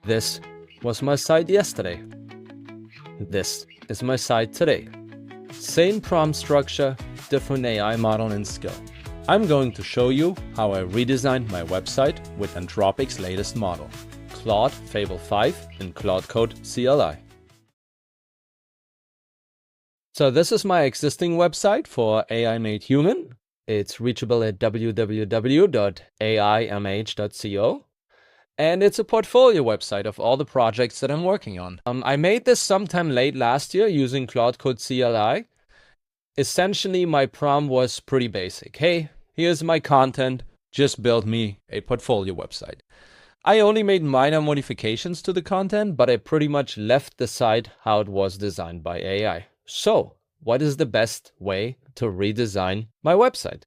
This was my site yesterday. This is my site today. Same prompt structure, different AI model and skill. I'm going to show you how I redesigned my website with Anthropic's latest model, Claude Fable 5 in Claude Code CLI. So this is my existing website for AI Made Human. It's reachable at www.aimh.co. And it's a portfolio website of all the projects that I'm working on. I made this sometime late last year using Claude Code CLI. Essentially, my prompt was pretty basic. Hey, here's my content. Just build me a portfolio website. I only made minor modifications to the content, but I pretty much left the site how it was designed by AI. So, what is the best way to redesign my website?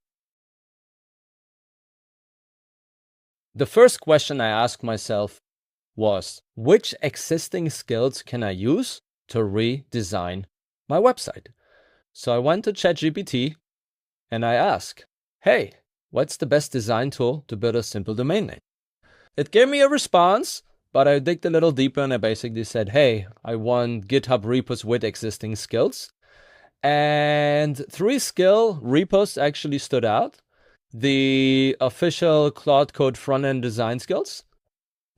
The first question I asked myself was, which existing skills can I use to redesign my website? So I went to ChatGPT and I asked, hey, what's the best design tool to build a simple domain name? It gave me a response, but I digged a little deeper and I basically said, hey, I want GitHub repos with existing skills. And 3 skill repos actually stood out. The official Claude Code front-end design skills,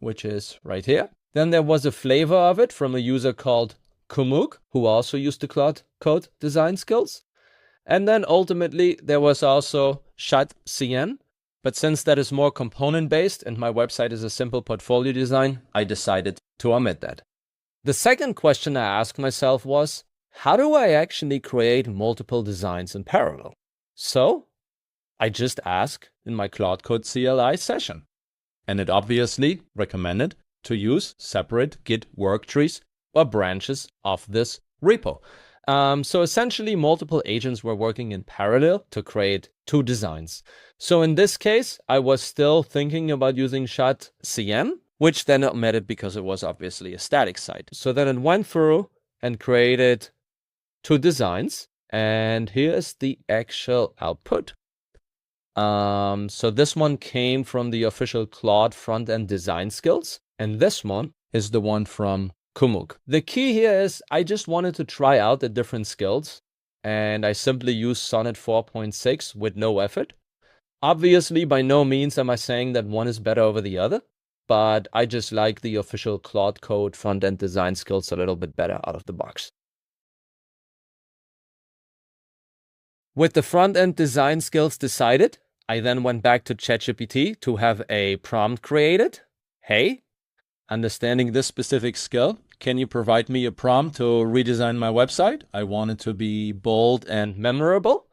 which is right here. Then there was a flavor of it from a user called Kumuk, who also used the Claude Code design skills. And then ultimately there was also XHigh, but since that is more component-based and my website is a simple portfolio design, I decided to omit that. The second question I asked myself was, how do I actually create multiple designs in parallel? So I just asked in my Claude Code CLI session, and it obviously recommended to use separate Git worktrees or branches of this repo. So essentially, multiple agents were working in parallel to create 2 designs. So in this case, I was still thinking about using XHigh, which then omitted because it was obviously a static site. So then it went through and created 2 designs, and here's the actual output. So this one came from the official Claude front-end design skills, and this one is the one from Kumuk. The key here is I just wanted to try out the different skills, and I simply used Sonnet 4.6 with no effort. Obviously, by no means am I saying that one is better over the other, but I just like the official Claude Code front-end design skills a little bit better out of the box. With the front-end design skills decided, I then went back to ChatGPT to have a prompt created. Hey, understanding this specific skill, can you provide me a prompt to redesign my website? I want it to be bold and memorable.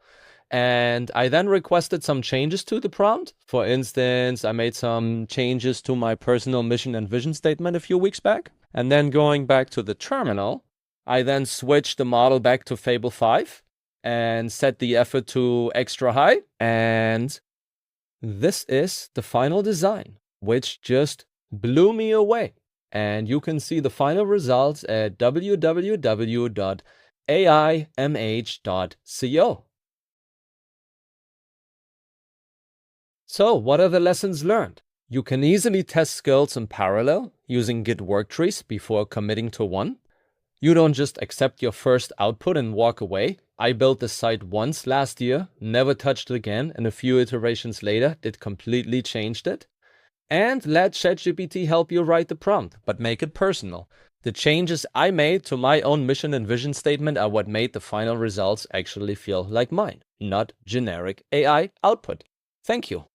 And I then requested some changes to the prompt. For instance, I made some changes to my personal mission and vision statement a few weeks back. And then going back to the terminal, I then switched the model back to Fable 5 and set the effort to XHigh. And this is the final design, which just blew me away. And you can see the final results at www.aimh.co. So what are the lessons learned? You can easily test skills in parallel using Git worktrees before committing to one. You don't just accept your first output and walk away. I built the site once last year, never touched it again, and a few iterations later, it completely changed it. And let ChatGPT help you write the prompt, but make it personal. The changes I made to my own mission and vision statement are what made the final results actually feel like mine, not generic AI output. Thank you.